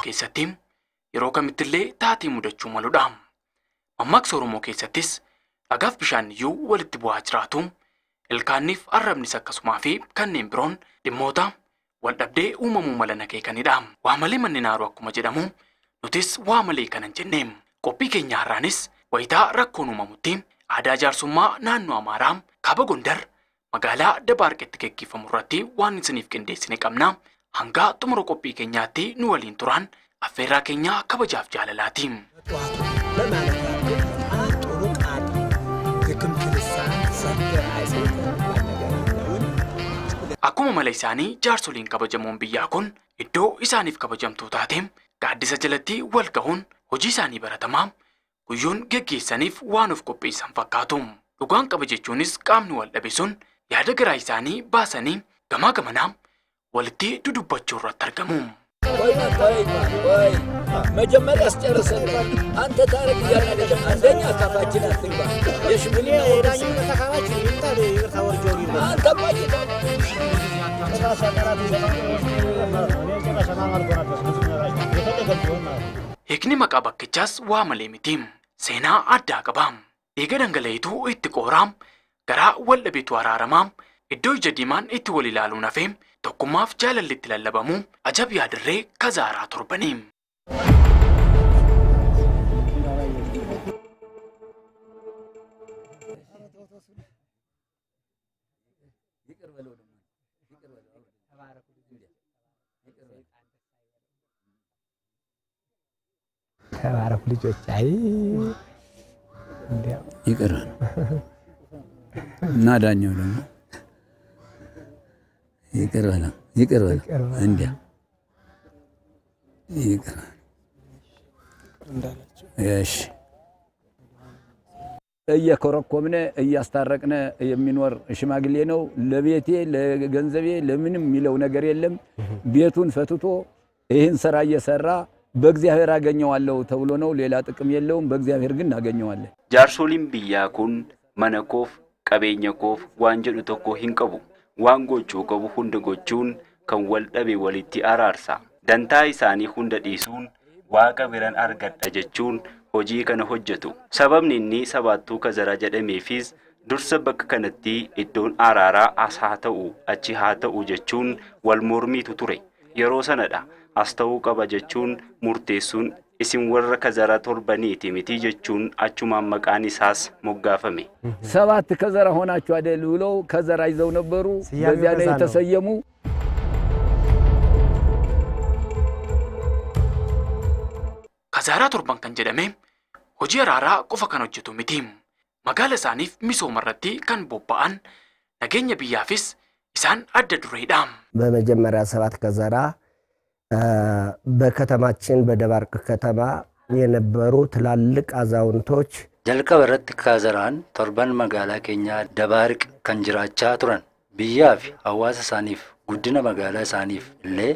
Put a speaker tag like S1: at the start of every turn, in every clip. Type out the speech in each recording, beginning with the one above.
S1: keessatti yeroo kamittillee taatii mudachuu maludha. Mammaaksi Oromoo keessattis dhagaaf bishaan iyyuu walitti bu'aa jiraatu. Ilkaanniif arrabnis akkasumaa fi kanneen biroon dhimmoota waldhabdee uumamuu malan akeekanidha. Waa malee manni naaru akkuma jedhamu nutis waa malee kanan jennee qophii keenya har'aanis wayitaa rakkoon uumamutti aadaa jaarsummaa naannoo Amaaraa kaaba Gondar magaalaa Dabaarqetti geggeeffamu irratti waan isiniif qindeessine qabna. Hanga xumura qophii keenyaatti nu waliin turan affeerraa keenya kabajaaf jaalalaati. Akkuma mala isaanii jaarsoliin kabajamoon biyyaa kun iddoo isaaniif kabajamtuu taate gaaddisa jalatti wal gahuun hojii isaanii baratamaa guyyoon geggeessaniif waan of qopheessan fakkaatu. Dhugaan qaba jechuunis qaamni wal dhabe sun yaada garaa isaanii baasanii gamaa gamanaa walitti dudubbachuu irratti argamu.
S2: መጀመሪያ አስጨርሰን አንተ ታረቅ ያላደረ አንደኛ ካፋችን አትግባ የሽብሊ ወዳኝ ተካባች ይጣል ይርታወር ጆሪ አንተ ባይ
S1: Hiikni maqaa bakkichaas waa malee miti. Seenaa addaa qaba. Eega dhangala'eetu itti qooraam garaa wal dhabeetu araaramaa iddoo ija diimaan itti wal ilaaluun hafee tokkummaaf jaalalli itti lallabamu ajab yaadirree Kazaaraa torbanii.
S3: ተባረኩ ልጆች አይ
S4: ይቀራል እና ዳኛው ደግሞ ይቀራል እንዲያ ይቀራል እንዳላችሁ እሺ እየኮረኮምነ እያስታረቅነ የሚኖር ሽማግሌ ነው። ለቤቴ ለገንዘቤ ለምንም የሚለው ነገር የለም። ቤቱን ፈትቶ ይሄን ስራ እየሰራ በእግዚአብሔር አገኘዋለሁ ተብሎ ነው። ሌላ ጥቅም የለውም። በእግዚአብሔር ግን አገኘዋለሁ።
S5: ጃርሶሊም ቢያኩን መነኮፍ ቀበኘኮፍ ዋንጀዱ ተኮ ሂንቀቡ ዋንጎቹ ቀቡ ሁንደጎቹን ከወልደቤ ወሊቲ አራርሳ ደንታ ኢሳኒ ሁንደ ዲሱን ዋቀ ቢረን አርገደ ጀቹን hojii kana hojjetu sababni inni sabaattuu Kazaraa jedhameefis dursa bakka kanatti iddoon araaraa as haa ta'u achi haa ta'u jechuun wal mormiitu ture. Yeroo sanadha as ta'uu qaba jechuun murteessuun isin warra Kazaraa torbaniiti miti jechuun achumaan maqaan isaas moggaafame.
S4: ሰባት ከዘራ ሆናችሁ አይደል ብለው ከዘራ ይዘው ነበሩ። በዚያ ላይ ተሰየሙ።
S1: Kazaaraa torban kan jedhame hojii araaraa qofa kan hojjetu miti. Magaala isaaniif misooma irratti kan bobba'an nageenya biyyaafis isaan adda dureedha.
S3: በመጀመሪያ ሰባት ከዘራ በከተማችን በደባርቅ ከተማ የነበሩ ትላልቅ አዛውንቶች
S6: jalqabarratti Kazaraan torban magaalaa keenya Dabaarq kan jiraachaa turan biyyaaf hawaasa isaaniif guddina magaalaa isaaniif illee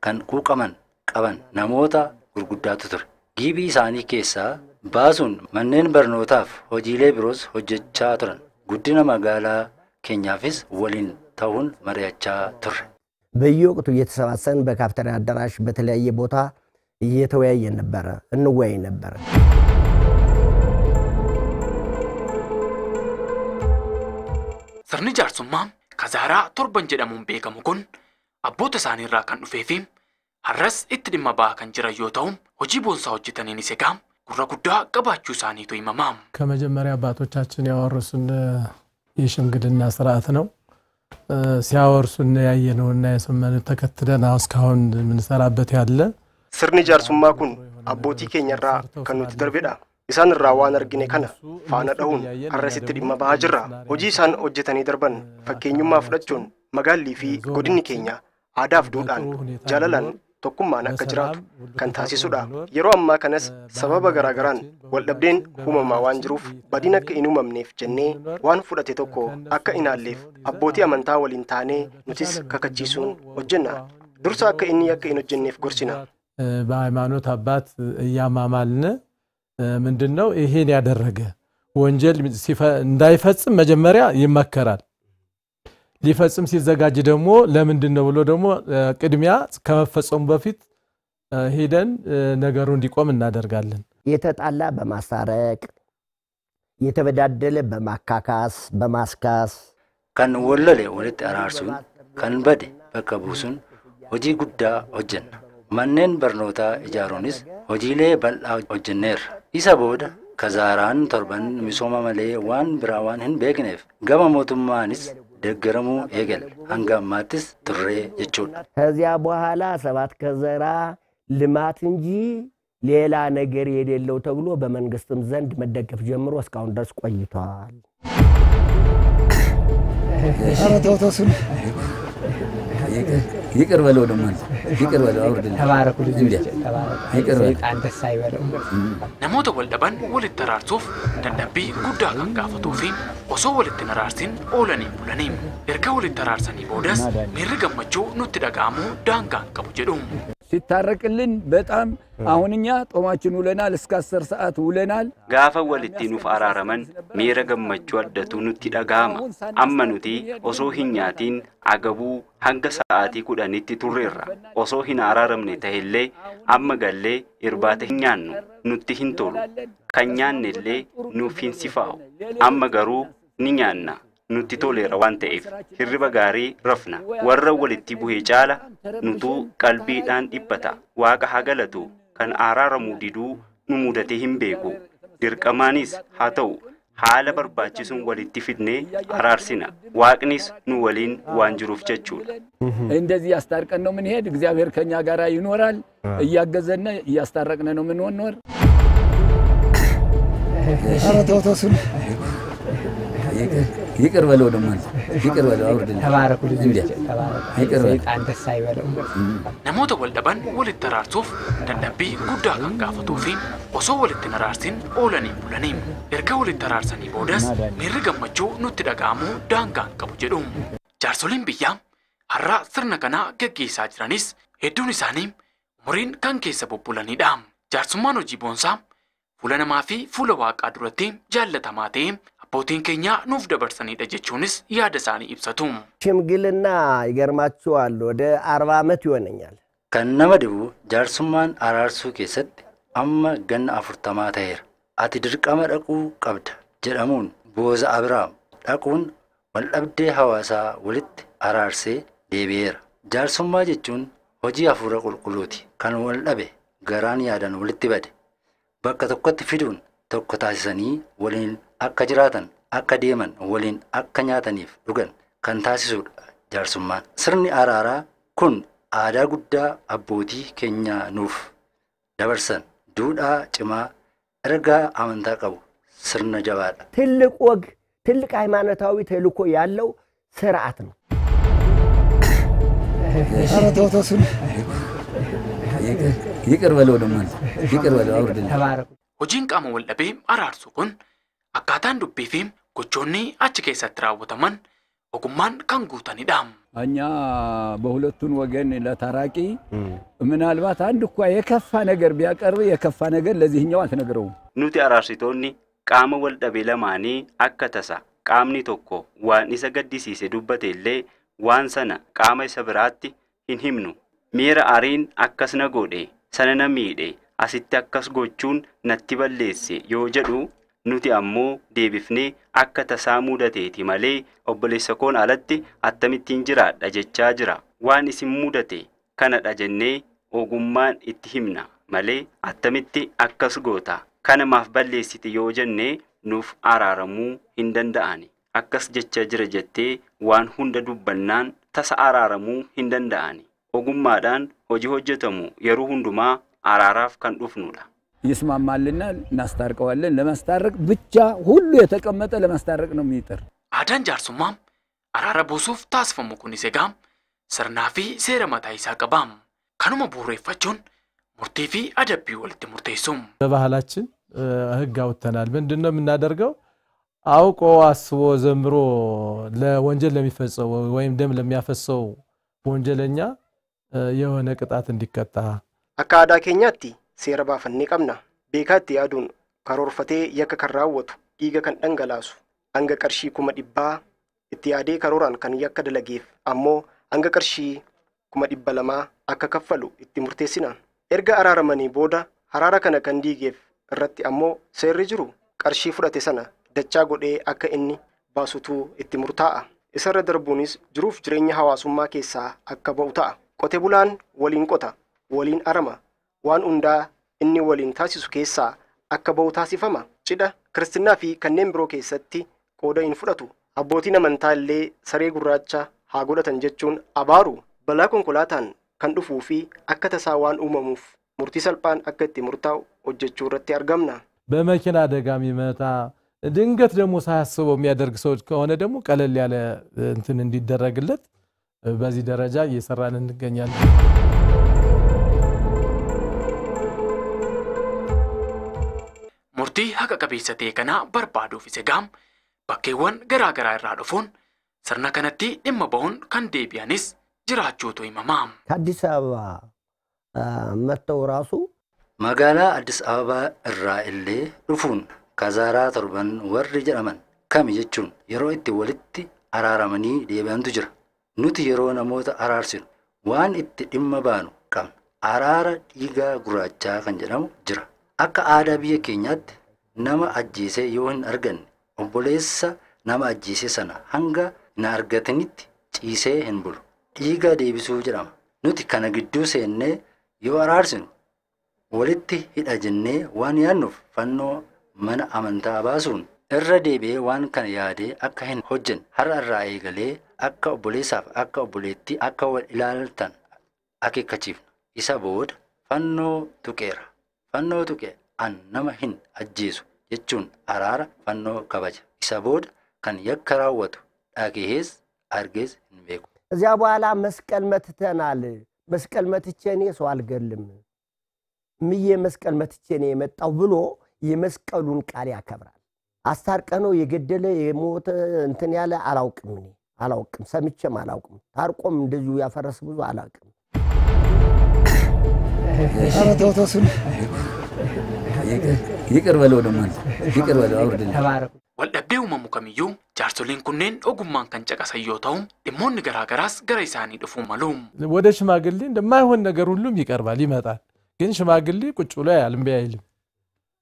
S6: kan quuqaman qaban namoota gurguddaatu ture. Gibii isaanii keessaa baasuun manneen barnootaaf hojiilee biroos hojjechaa turan. Guddina magaalaa keenyaafis waliin ta'uun mari'achaa turre.
S3: በየወቅቱ እየተሰባሰብን በካፍቴሪያ አዳራሽ በተለያየ ቦታ እየተወያየን ነበር እንወያይ ነበር።
S1: Sirni jaarsummaa Kazaaraa torban jedhamuun beekamu kun abboota isaanii irraa kan dhufee fi har'as itti dhimma ba'aa kan jiran yoo ta'u hojii boonsaa hojjetaniinis egaa gurra guddaa qabaachuu isaaniitu himama.
S7: ከመጀመሪያ አባቶቻችን ያወረሱን የሽምግልና ስርዓት ነው። ሲያወርሱን ያየነውና የሰማነው ተከትለን እስካሁን ምንሰራበት ያለ
S8: sirni jaarsummaa kun abbootii keenyarraa kan nuti darbedha. Isaan irraa waan argine kana faana dhahuun har'asitti dhimma ba'aa jirra. Hojii isaan hojjetanii darban fakkeenyummaa fudhachuun magaalli fi godinni keenya aadaaf duudhaan jaalalaan tokkummaan akka jiraatu kan taasisudha. Yeroo ammaa kanas sababa garaagaraan waldhabdeen uumamaa waan jiruuf badiin akka hin uumamneef jennee waan fudhate tokko akka inaalleef abbootii amantaa waliin taanee nutis kakachiisuun hojjenna. Dursa akka inni akka hin hojjenneef gorsina.
S7: በሃይማኖት አባት እያማማልን ምንድነው ይሄን ያደረገ ወንጀል እንዳይፈጽም መጀመሪያ ይመከራል። ሊፈጽም ሲዘጋጅ ደግሞ ለምንድነው ብሎ ደግሞ ቅድሚያ ከመፈጸሙ በፊት ሄደን ነገሩ እንዲቆም እናደርጋለን።
S3: የተጣላ በማሳረቅ የተበዳደለ በማካካስ በማስካስ
S6: kan wallole walitti araarsuun kan bade bakka buusuun hojii guddaa hojjenna. Manneen barnootaa ijaaruunis hojiilee bal'aa hojjenneerra. Isa booda kazaaraan torban misooma malee waan biraa waan hin beekneef gama mootummaanis deeggaramuu eegale. Hanga ammaattis turree jechuudha.
S3: ከዚያ በኋላ ሰባት ከዘራ ልማት እንጂ ሌላ ነገር የሌለው ተብሎ በመንግስትም ዘንድ መደገፍ ጀምሮ እስካሁን ድረስ ቆይቷል።
S9: አረተውተሱን ይቅር በለው ደሞ ይቅር በለው አውርድልኝ
S2: ተባረኩ ልጅ ተባረኩ ሰይጣን ደስ አይበለው
S1: namoota wal dhaban walitti araarsuuf dadhabbii guddaa kan gaafatuu fi osoo walitti araarsin oolanii bulanii erga walitti araarsanii boodas miirri gammachuu nutti dhaga'amu daangaan qabu jedhu
S4: ሲታረቅልን በጣም አሁንኛ ጦማችን ውለናል እስከ 10 ሰዓት ውለናል
S5: gaafa walitti nuuf araaraman miira gammachuu addatu nutti dhaga'ama amma nuti osoo hin nyaatiin agabuu hanga sa'aatii 10tti turreerra osoo hin araaramne ta'ellee amma gallee irbaata hin nyaannu nutti hin tolu kan nyaannellee nuuf hin sifaa'u amma garuu ni nyaanna nutti toleera waan ta'eef hirriba gaarii rafna warra walitti bu'ee caala nutu qalbiidhaan dhiphata waaqa haa galatu kan araaramuu diduu nu mudatee hin beeku dirqamaanis haa ta'u haala barbaachisuun walitti fidnee araarsina waaqnis nu waliin waan jiruuf jechuudha
S4: እንደዚህ ያስታርቀን ነው ምን ሄድ እግዚአብሔር ከኛ ጋር ይኖራል እያገዘነ ያስታረቀነ ነው ምን ወንወር
S9: አረተውተሱን ይቅር በለው ደሞ ይቅር በለው አውርድልኝ
S2: ተባረኩ ልጅ ተባረኩ ሰይጣን ደስ አይበለው
S1: namoota wal dhaban walitti araarsuuf dadhabbii guddaa kan gaafatuu fi osoo walitti araarsin oolanii bulanii erga walitti araarsanii boodas miirri gammachuu nutti dhaga'amu daangaan qabu jedhu jaarsoliin biyyaa har'a sirna kanaa gaggeessaa jiranis hedduun isaanii umuriin kan keessa bubbulanidha jaarsummaan hojii boonsaa fuula namaa fi fuula waaqaa duratti jaallatamaa ta'e abbootiin keenya nuuf dabarsanidha jechuunis yaada isaanii ibsatu
S3: ሽምግልና ይገርማችኋል ወደ 40 ዓመት ይሆነኛል
S6: kan nama dhibu jaarsummaan araarsuu keessatti amma ganna 40 ta'eera ati dirqama dhaquu qabda jedhamuun booza abraam dhaquun wal dhabdee hawaasaa walitti araarsee deebi'eera jaarsummaa jechuun hojii hafuura qulqulluuti kan wal dhabe garaan yaadan walitti bade bakka tokkotti fiduun tokko taasisanii waliin akka jiraatan akka deeman waliin akka nyaataniif dhugan kan taasisudha jaarsummaan sirni araaraa kun aadaa guddaa abbootii keenya nuuf dabarsan duudhaa cimaa ergaa amantaa qabu sirna jabaadha
S3: ትልቅ ወግ ትልቅ ሃይማኖታዊ ተልእኮ ያለው ስርዓት ነው
S9: አረተውተሱን ይቅር በለው ደሞ ይቅር በለው አውርድልኝ
S2: ተባረኩ
S1: hojiin qaama wal dhabee araarsu kun akkaataan dubbii fi gochoonni achi keessatti raawwataman ogummaan kan guutanidha
S4: እኛ በሁለቱን ወገን ለታራቂ ምናልባት አንድ እኮ የከፋ ነገር ቢያቀርብ የከፋ ነገር ለዚህኛው አልተነገረውም
S5: nuti araarsitoonni qaama wal dhabee lamaanii akka tasa qaamni tokko waan isa gaddisiise dubbateellee waan sana qaama isa biraatti hin himnu miira ariin akkas na godhe sana na miidhe asitti akkas gochuun natti balleesse yoo jedhu nuti ammoo deebifnee akka tasaa mudateeti malee obboleessa koon alatti attamittiin jiraadha jechaa jira waan isin mudate kanadha jennee ogummaan itti himna malee attamitti akkas goota kana maaf balleessite yoo jennee nuuf araaramuu hin danda'ani akkas jecha jira jettee waan hunda dubbannaan tasa araaramuu hin danda'ani ogummaadhaan hojii hojjetamu yeroo hundumaa araaraaf kan dhufnudha
S4: ይስማማልና እናስታርቀዋለን ለማስታረቅ ብቻ ሁሉ የተቀመጠ ለማስታረቅ ነው የሚጥር
S1: aadaan jaarsummaa araara buusuuf taasifamu kunis egaa sirnaa fi seera mataa isaa qaba kanuma bu'uureffachuun murtii fi adabbii walitti murteessu
S7: በባህላችን ህግ አውጥተናል ምንድነው የምናደርገው አውቆ አስቦ ዘምሮ ለወንጀል ለሚፈጸው ወይም ደም ለሚያፈሰው ወንጀለኛ የሆነ ቅጣት እንዲቀጣ
S8: akka aadaa keenyaatti seera baafannee qabna beekaatti yaaduun karoorfatee yakka kan raawwatu dhiiga kan dhangalaasu hanga qarshii 100 itti yaadee karooraan kan yakka dalageef ammoo hanga qarshii 200 akka kaffalu itti murteessina erga araaramanii booda haraara kana kan diigeef irratti ammoo seerri jiru qarshii fudhate sana dachaa godhee akka inni baasutu itti murtaa'a. Isarra darbuunis jiruuf jireenya hawaasummaa keessaa akka ba'u ta'a. Qote bulaan waliin qota, waliin arama, waan hundaa inni waliin taasisu keessaa akka ba'u taasifama. Cidha, Kiristinnaa fi kanneen biroo keessatti qooda hin fudhatu. Abbootiin amantaa illee saree gurraacha haa godhatan jechuun abaaru. Balaa konkolaataan kan dhufuu fi akka tasaa waan uumamuuf murtii salphaan akka itti murtaa'u hojjechuu irratti argamna.
S7: በመኪና አደጋ የሚመታ ድንገት ደግሞ ሳያስበው የሚያደርግ ሰው ከሆነ ደግሞ ቀለል ያለ እንትን እንዲደረግለት በዚህ ደረጃ እየሰራን እንገኛለን።
S1: Murtii haqa qabeessa ta'e kana barbaaduuf isa gaam bakkeewwan garaa garaa irraa dhufuun sirna kanatti dhimma ba'uun kan deebi'anis jiraachuutu himama.
S3: ከአዲስ አበባ መጥተው ራሱ
S6: magaalaa Addis Ababaa irraa illee dhufuun kazaaraa torban warri jedhaman kami jechuun yeroo itti walitti araaramanii deebi'antu jira. Nuti yeroo namoota araarsinu waan itti dhimma baanu qabna. Araara dhiigaa guraachaa kan jedhamu jira. Akka aadaa biyya keenyaatti nama ajjeesee yoo hin arganne obboleessa nama ajjeesee sana hanga hin argatinitti ciisee hin bulu. Dhiiga deebisuu jedhama. Nuti kana gidduu seennee yoo araarsinu walitti hidha jennee waan yaannuuf fannoo mana amantaa baasuun irra deebi'ee waan kana yaadee akka hin hojjenne har'a irraa eegalee akka obboleessaaf akka obboleettii akka wal ilaaltan akeekkachiifna. Isa booda fannoo tuqeera. Fannoo tuqee an nama hin ajjeesu jechuun araara fannoo kabaja. Isa booda kan yakka raawwatu dhagees argees hin beeku.
S3: እዚያ በኋላ መስቀል መትተናል። መስቀል መትቼ እኔ ሰው አልገልም ምዬ መስቀል መትቼ ነው የመጣው ብሎ የመስቀሉን ቃል ያከብራል። አስታርቀነው የገደለ የሞተ እንትን ያለ አላውቅም ሰምቼም አላውቅም። ታርቆም እንደዚሁ ያፈረስ ብዙ አላውቅም።
S9: ኧረ ተው ተው ይቅር በለው ደግሞ ይቅር በለው አውርድልኝ።
S3: ተባረኩ።
S1: Waldhabdee uumamu kamiyyuu jaarsoliin kunneen ogummaan kan caqasan yoo ta'u dhimmoonni garaa garaas gara isaanii dhufuu malu.
S7: ወደ ሽማግሌ እንደማይሆን ነገር ሁሉም ይቀርባል ይመጣል። ግን ሽማግሌ ቁጭ ብሎ ያልም ቢያይልም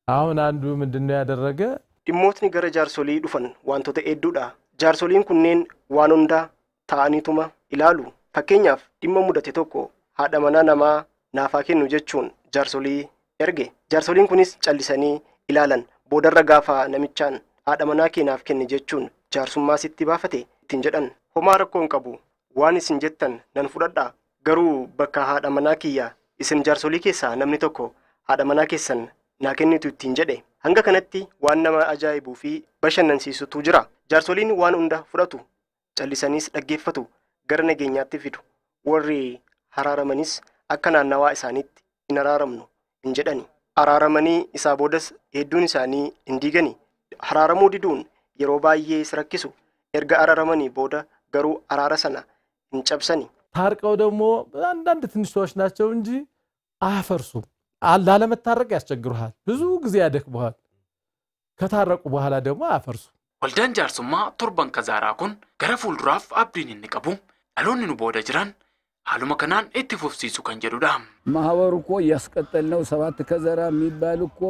S7: አሁን አንዱ ምንድነው ያደረገ
S8: dhimmootni gara jaarsolii dhufan wantoota hedduudha. Jaarsoliin kunneen waan hundaa ta'aniituma ilaalu. Fakkeenyaaf dhimma mudate tokko haadha manaa namaa naafaa kennu jechuun jaarsolii erge. Jaarsoliin kunis callisanii ilaalan. Boodarra gaafa namichaan haadha manaa keenaaf kenne jechuun jaarsummaa sitti baafate ittiin jedhan. Homaa rakkoon qabu waan isin jettan nan fudhadha. Garuu bakka haadha manaa kiyya isin jaarsolii keessaa namni tokko haadha manaa keessan naa kennitu ittiin jedhe. Hanga kanatti waan nama ajaa'ibuu fi bashannansiisutu jira. Jaarsoliin waan hunda fudhatu, callisaniis dhaggeeffatu, gara nageenyaatti fidu. Warri haraaramanis akka naannawaa isaaniitti hin araaramnu hin jedhani. Araaramanii isaa boodas hedduun isaanii hin diigani. Haraaramuu diduun yeroo baay'ee is rakkisu. Erga araaramanii booda garuu araara sana hin cabsani.
S7: ታርቀው ደግሞ አንዳንድ ትንሽ ሰዎች ናቸው እንጂ አያፈርሱም። ላለመታረቅ ያስቸግሩሃል። ብዙ ጊዜ ያደክሙሃል። ከታረቁ በኋላ ደግሞ አያፈርሱም።
S1: Waldaan jaarsummaa torban kazaaraa kun gara fuulduraaf abdiin inni qabu dhaloonni nu booda jiran haaluma kanaan itti fufsiisu kan jedhudha.
S4: ማህበሩ እኮ እያስቀጠልነው 7 ከዘራ የሚባል እኮ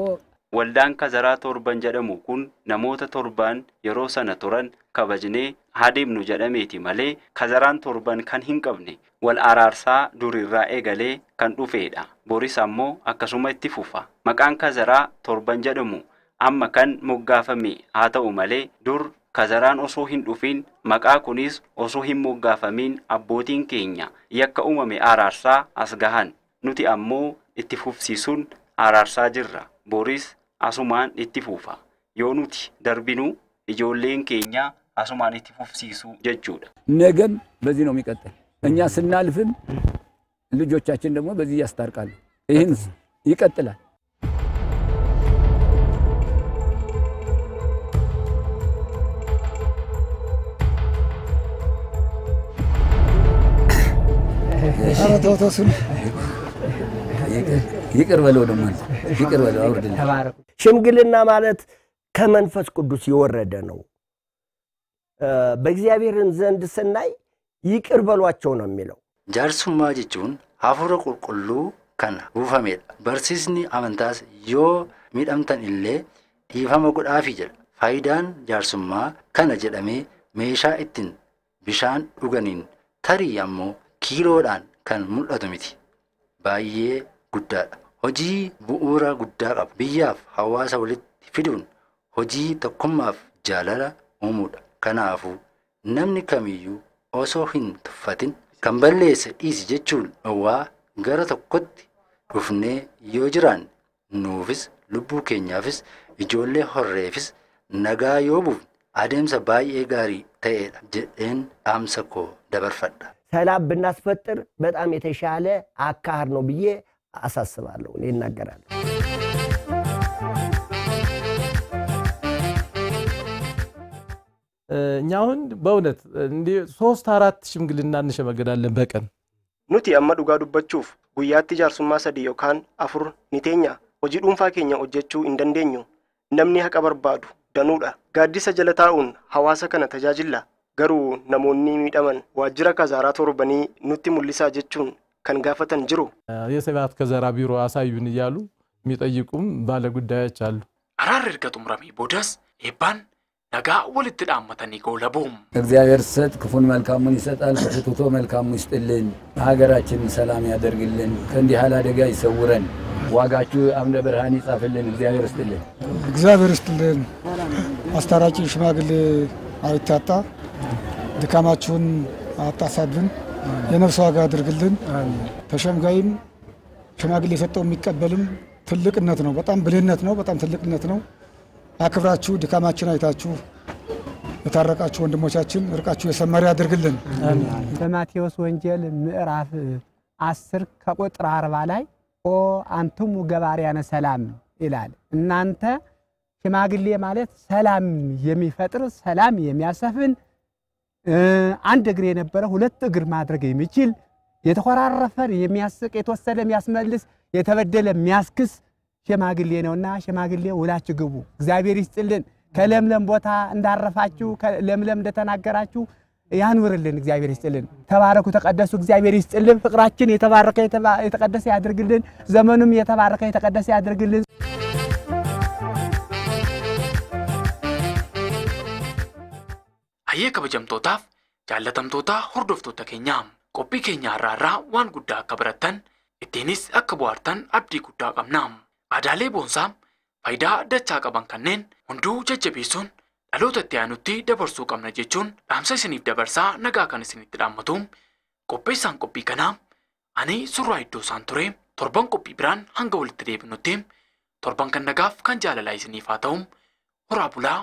S5: Waldaan kazaraa torban jedhamu kun namoota torban yeroo sana turan kabajnee hadeemnu jedhameeti malee kazaraan torban kan hin qabne wal araarsaa durirraa eegalee kan dhufeedha. Boris ammoo akkasuma itti fufa. Maqaan kazaraa torban jedhamu amma kan moggaafame haa ta'u malee dur kazaraan osoo hin dhufin maqaa kunis osoo hin moggaafamin abbootiin keenya yakka uumame araarsaa as gahan. Nuti ammoo itti fufsiisuun araarsaa jirra. Boris asumaan itti fufa. Yoo nuti darbinu ijoolleen keenya asumaan itti fufsiisu jechuudha.
S4: ነገም በዚህ ነው የሚቀጥል። እኛ ስናልፍም ልጆቻችን ደግሞ በዚህ ያስታርቃሉ። ይሄን ይቀጥላል።
S9: ኧረ ተው ተው ይቅር በለው ደግሞ ይቅር በለው አውርድልኝ።
S3: ተባረኩ። ሽምግልና ማለት ከመንፈስ ቅዱስ የወረደ ነው። በእግዚአብሔርን ዘንድ ስናይ ይቅር በሏቸው ነው የሚለው።
S6: jaarsummaa jechuun hafuura qulqulluu kan buufamedha. Barsiisni amantaas yoo miidhamtan illee dhiifama godhaafi jedha. Faayidaan jaarsummaa kana jedhamee meeshaa ittiin bishaan dhuganiin tarii ammoo kiiloodhaan kan mul'atu miti. Baay'ee guddaadha. Hojii bu'uura guddaa qaba. Biyyaaf hawaasa walitti fiduun hojii tokkummaaf jaalala uumuudha. Kanaafuu namni kamiyyuu osoo hin tuffatin kan balleesse dhiisi jechuun dhowwaa gara tokkotti dhufnee yoo jiraanne nuufis lubbuu keenyaafis ijoollee horreefis nagaa yoo buufne adeemsa baay'ee gaarii ta'edha jedheen dhaamsa koo dabarfadha.
S3: ሰላም ብናስፈጥር በጣም የተሻለ አካሄድ ነው ብዬ አሳስባለሁ እኔ እናገራለሁ።
S7: እኛ አሁን በእውነት እንደ 3-4 ሽምግልና እንሸመገዳለን በቀን
S8: nuti amma dhugaa dubbachuuf guyyaatti jaarsummaa 3 yookaan 4 ni teenya hojii dhuunfaa keenya hojjechuu hin dandeenyu namni haqa barbaadu danuudha gaaddisa jala taa'uun hawaasa kana tajaajilla garuu namoonni miidhaman waajjira kazaaraa torbanii nutti mul'isaa jechuun kan gaafatan jiru
S7: የሰባት ከዘራ ቢሮ አሳዩን እያሉ የሚጠይቁም ባለ ጉዳዮች አሉ።
S1: አራር እርገጡም ረሚ ቦደስ ኤባን ነጋ ወልት ዳመተኒ ጎለቦም
S9: እግዚአብሔር ሰጥ ክፉን መልካሙን ይሰጣል ፍቱቶ መልካሙን ይስጥልን ሀገራችን ሰላም ያደርግልን ከእንዲህ ያለ አደጋ ይሰውረን ዋጋችሁ አምደ ብርሃን ይጻፍልን እግዚአብሔር ይስጥልን አስታራቂ ሽማግሌ አይታጣ ድካማችሁን አጣሳብን የነፍስ ዋጋ ያድርግልን ተሸምጋይም ሽማግሌ የሰጠው የሚቀበልም ትልቅነት ነው በጣም ብልህነት ነው በጣም ትልቅነት ነው አክብራችሁ ድካማችን አይታችሁ የታረቃችሁ ወንድሞቻችን እርቃችሁ የሰመረ ያድርግልን
S10: አሜን። በማቴዎስ ወንጌል ምዕራፍ 10 ከቁጥር 40 ላይ ኦ አንቱም ገባሪያነ ሰላም ይላል። እናንተ ሽማግሌ ማለት ሰላም የሚፈጥር ሰላም የሚያሰፍን አንድ እግር የነበረ ሁለት እግር ማድረግ የሚችል የተቆራረፈን የሚያስቅ የተወሰደ የሚያስመልስ የተበደለ የሚያስክስ ሽማግሌ ነውና ሽማግሌ ውላችሁ ግቡ እግዚአብሔር ይስጥልን ከለምለም ቦታ እንዳረፋችሁ ከለምለም እንደተናገራችሁ ያኑርልን እግዚአብሔር ይስጥልን ተባረኩ ተቀደሱ እግዚአብሔር ይስጥልን ፍቅራችን የተባረከ የተቀደሰ ያድርግልን ዘመኑም የተባረከ የተቀደሰ ያድርግልን
S1: አየ ከበጀምቶታፍ ጃለተምቶታ ሆርዶፍቶታ ኬኛም ቆጲ ኬኛ አራራ ዋን ጉዳ ከበረተን ኢቴኒስ አክቧርተን አብዲ ጉዳ ቀምናም አዳሌ ቦንሳም ፋይዳ ደቻ ቀበን ከነን ሁንዱ ጀጀቢሱን ዳሎተtti aanutti dabarsuu qabna jechuun dhaamsa isiniif dabarsaa nagaa kan isinitti dhaammatuum qopheessaan qophii kanaa ani surraa iddoo isaan ture torban qophii biraan hanga walitti deebinutti torban kan nagaaf kan jaalalaa isiniif haa ta'uum horaa bulaa